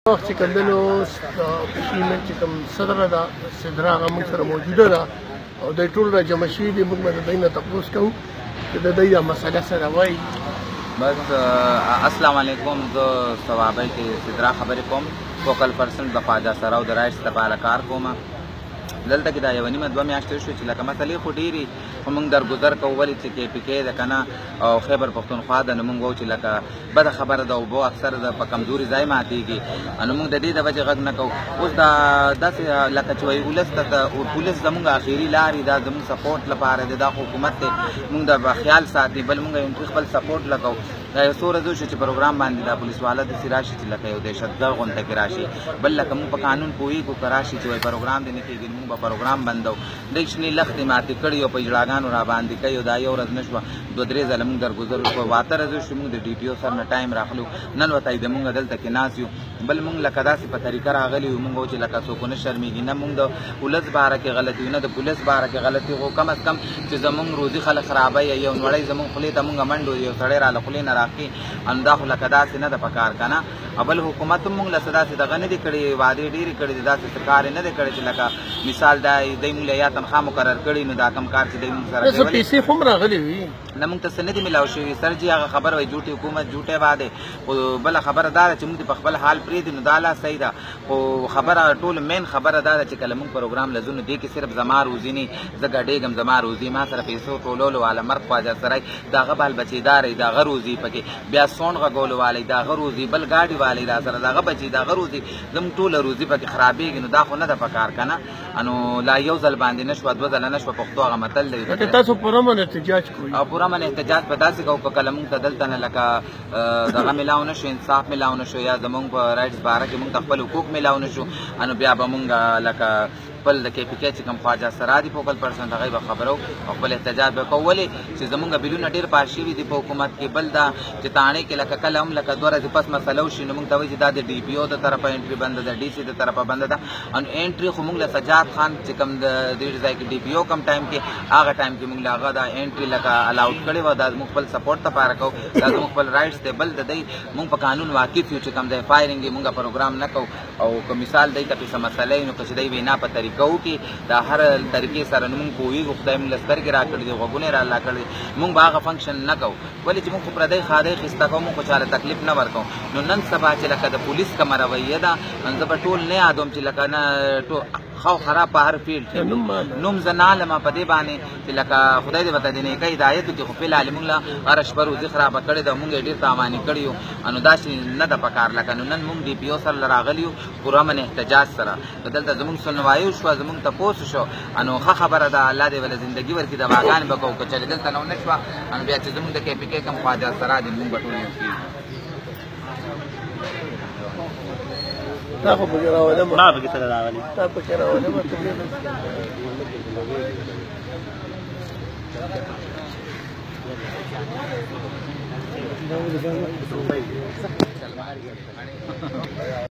وخت چې کندنو پیمنټ چې کوم صدر ده صدر هغه موږ سره موجوده ده او د ټول را جمع شوي دي. موږ به د دوی نه تپوس کوو چې د دوی دا مسله سره وایي. بس السلام علیکم. زه ثوابی کې صدرا خبرې کوم. فوکل پرسن د خواجه سره او د رایټس لپاره کار کوم. دلته کې دا یوه نیمه دوه میاشتې شوې چې لکه مسلې خو ډېرې خو موږ درګذر کوو ولې چې کې پي کې ده که نه او خیبر پښتونخوا ده نو موږ وایو چې لکه بده خبره ده اوبه اکثر د په کمزوري ځای ماتېږي نو موږ د دې د وجې غږ نه کوو. اوس دا داسې لکه چې وایي ولس ته پولیس زموږ اخري لارې دا زموږ سپورټ لپاره دی. دا حکومت دی موږ د خیال ساتي بل موږ خپل سپورټ لګوو. دا یو څو ورځې شو چې پروګرام باندې دا پولیس والا داسې راشي چې لکه یو دهشتګرد غونډه کې راشي. بل لکه موږ په قانون پوهېږو که راشي چې وایي پروګرام دې نه کېږي موږ به پروګرام بندو. دوی شنې لښتې ماتې کړي او په اجړاګانو را باندې کوي او دا یو ورځ نه شوه دوه درې ځله موږ درګذر وکړو. واته ورځې شو موږ د ډي پي او سر نه ټایم راخلو نن ورته د موږ دلته کې ناست یو. بل موږ لکه داسې په طریقه راغلي یو موږ چې لکه څوک نه شرمېږي نه موږ د ولس باره کې غلطي نه د پولیس باره کې غلطي خو کم از کم چې زموږ روزي خلک خرابوي یو نړۍ زموږ خولې ته موږ منډو یو سړی راله خولې نه راکړي دا خو لکه داسې نه ده په کار که نه. بل حکومت هم موږ له څه داسې دغه نه دي کړي وعدې ډېرې کړي دي داسې څه کار یې نه دی کړی چې لکه مثال دا دوی موږ له یا تنخوا مقرر کړي نو دا کم کار چې دوی موږ سره کوي پیسې خو هم راغلي وي نه موږ ته څه نه دي میلاو شوي. سر جي هغه خبره وایي جوټې حکومت جوټې وعدې خو بله خبره دا ده چې موږ په خپل حال پرېږدي نو دا لا صحیح ده. خو خبره ټول مین خبره دا ده چې کله موږ پروګرام لزو نو دې کې صرف زما روزي نه زه ګډېږم زما روزي ما سره پیسو ټولولو والا مرګ خواجه سرای د هغه بال بچېدار دی د هغه روزي پکې بیا سونډ غږولو والی د هغه روزي بل ګاډي والی را سره د هغه بچي د هغه روزي زموږ ټوله روزي پکې خرابېږي نو دا خو نه ده په کار که نه. نو لا یو ځل باندې نه شوه دوه ځله نه شوه پښتو هغه متل دی تاسو پرامن احتجاج کوئ او پرامن احتجاج په داسې کوو که کله موږ ته دلته نه لکه دغه میلاو نه شو انصاف میلاو نه شو یا زموږ په رایټس باره کې موږ ته خپل حقوق میلاو نه شو نو بیا به موږ لکه خپل د کې پي کې چې کوم خواجه سرا دي فوکل پرسن هغه به خبرو او خپل احتجاج به کوو. ولې چې زموږ بیلونه ډېر پاس شوي دي په حکومت کې. بل دا چې تاڼې کې لکه کله هم لکه دوه ورځې پس مسله وشي نو موږ ته وایي چې دا د ډي پي او د طرفه انټري بنده ده ډي سي د طرفه بنده ده او انټري خو موږ له سجاد خان چې کوم د دې ځای کې ډي پي او کم ټایم کې هغه ټایم کې موږ له هغه دا انټري لکه الاؤډ کړې وه دا زموږ خپل سپورټ لپاره کوو دا زموږ خپل رایټس دی. بل د دی موږ په قانون واقف یو چې کوم دی فایرنګ یې موږ پروګرام نه کوو او که مثال دی ته څه مسله وي نو که چې دی وینا په طریقه وکړي دا هر طریقې سره نو موږ پوهېږو خدای موږ له سترګې را کړي دي غوږونه یې را الله کړي موږ به هغه فنکشن نه کوو. ولې چې موږ خو پردی خادی خسته کوو موږ خو چاله تکلیف نه ورکوو. نو نن سبا چې لکه د پولیس کومه رویه ده زه به ټول نه یادوم چې لکه نه خو خراب په هر فیلډ کې نوم زه نه علمه په دې باندې چې لکه خدای دې ورته د نیکۍ هدایت وکړي خو فلحال موږ له هره شپه روزي خرابه کړې ده موږ یې ډېر تاواني کړي یو نو داسې نه ده په کار لکه نو نن موږ ډي پي او سره راغلي یو پرامن احتجاج سره دلته زموږ سنوایي وشوه زموږ تپوس شو نو ښه خبره ده الله دې ولې زندګي ورکړي دواګانې به کوو که چېرې دلته نه ونه شوه نو بیا چې زموږ د کې پي کې کوم خواجه سرا دي موږ به ټول یو کېږو. تا خو پکې راولم ما پکې سره راغلی تا پکې راولم ته